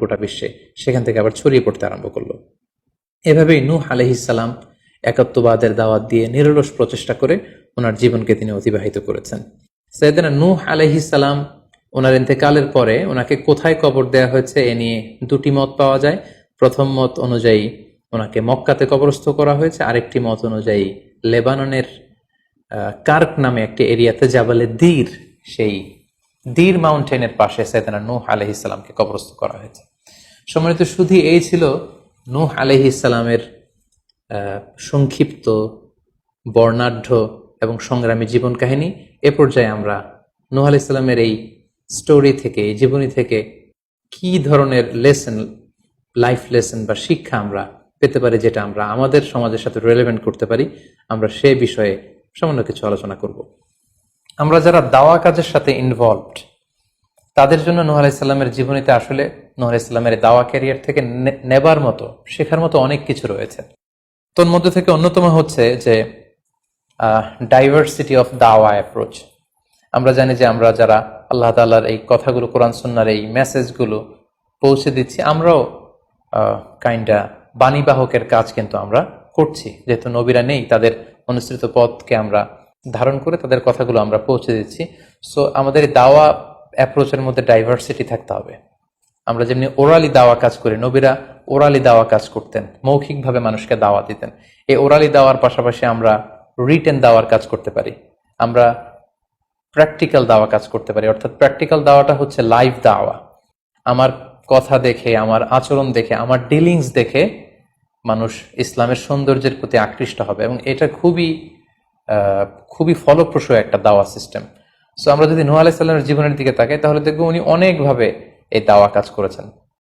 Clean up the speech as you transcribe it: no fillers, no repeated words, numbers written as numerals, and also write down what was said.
গোটা বিশ্বে, সেখান থেকে আবার ছড়িয়ে পড়তে আরম্ভ করলো। এভাবেই নূহ আলাইহিস সালাম একাত্মবাদের দাওয়াত দিয়ে নিরলস প্রচেষ্টা করে ওনার জীবনকে তিনি অতিবাহিত করেছেন। সাইয়েদনা নূহ আলাইহিস সালাম ওনার ইন্তেকালের পরে ওনাকে কোথায় কবর দেওয়া হয়েছে এ নিয়ে দুটি মত পাওয়া যায়। প্রথম মত অনুযায়ী ওনাকে মক্কাতে কবরস্থ করা হয়েছে, আরেকটি মত অনুযায়ী লেবাননের কার্ক নামে একটি এরিয়াতে জাবালে দীর, সেই দীর মাউন্টেনের পাশে সাইয়েদনা নূহ আলাইহিস সালামকে কবরস্থ করা হয়েছে। সম্মানিত সুধী, এই ছিল নূহ আলাইহিস সালামের সংক্ষিপ্ত, বর্ণাঢ্য এবং সংগ্রামী জীবন কাহিনী। এ পর্যায়ে আমরা নূহ আলাইহিস সালামের এই স্টোরি থেকে, এই জীবনী থেকে কি ধরনের লেসন, লাইফ লেসন বা শিক্ষা আমরা পেতে পারি, যেটা আমরা আমাদের সমাজের সাথে রিলেভেন্ট করতে পারি, আমরা সে বিষয়ে সামান্য কিছু আলোচনা করব। আমরা যারা দাওয়া কাজের সাথে ইনভলভড, তাদের জন্য নূহ আলাইহিস সালামের জীবনীতে আসলে নূহ আলাইহিস সালামের দাওয়া ক্যারিয়ার থেকে নেবার মতো, শেখার মতো অনেক কিছু রয়েছে। তোর মধ্যে থেকে অন্যতম হচ্ছে যে ডাইভার্সিটি অফ দাওয়া অ্যাপ্রোচ। আমরা জানি যে আমরা যারা আল্লাহ তাআলার এই কথাগুলো, কোরআন সুন্নাহর এই মেসেজগুলো পৌঁছে দিচ্ছি, আমরাও কাইন্ডা বাণীবাহকের কাজ কিন্তু আমরা করছি। যেহেতু নবীরা নেই, তাদের অনুসৃত পথকে আমরা ধারণ করে তাদের কথাগুলো আমরা পৌঁছে দিচ্ছি। সো আমাদের এই দাওয়া অ্যাপ্রোচের মধ্যে ডাইভার্সিটি থাকতে হবে। আমরা যেমনি ওরালি দাওয়া কাজ করি, নবীরা ওরালি দাওয়া কাজ করতেন, মৌখিকভাবে মানুষকে দাওয়া দিতেন। এই ওরালি দাওয়ার পাশাপাশি আমরা রিটেন দাওয়ার কাজ করতে পারি, আমরা প্র্যাকটিক্যাল দাওয়া কাজ করতে পারি। অর্থাৎ প্র্যাকটিক্যাল দাওয়াটা হচ্ছে লাইভ দাওয়া। আমার কথা দেখে, আমার আচরণ দেখে, আমার ডিলিংস দেখে মানুষ ইসলামের সৌন্দর্যের প্রতি আকৃষ্ট হবে, এবং এটা খুবই ফলপ্রসূ একটা দাওয়া সিস্টেম। সো আমরা যদি নূহ আলাইহিস সালামের জীবনের দিকে তাকাই, তাহলে দেখবো উনি অনেকভাবে এই দাওয়া কাজ করেছেন।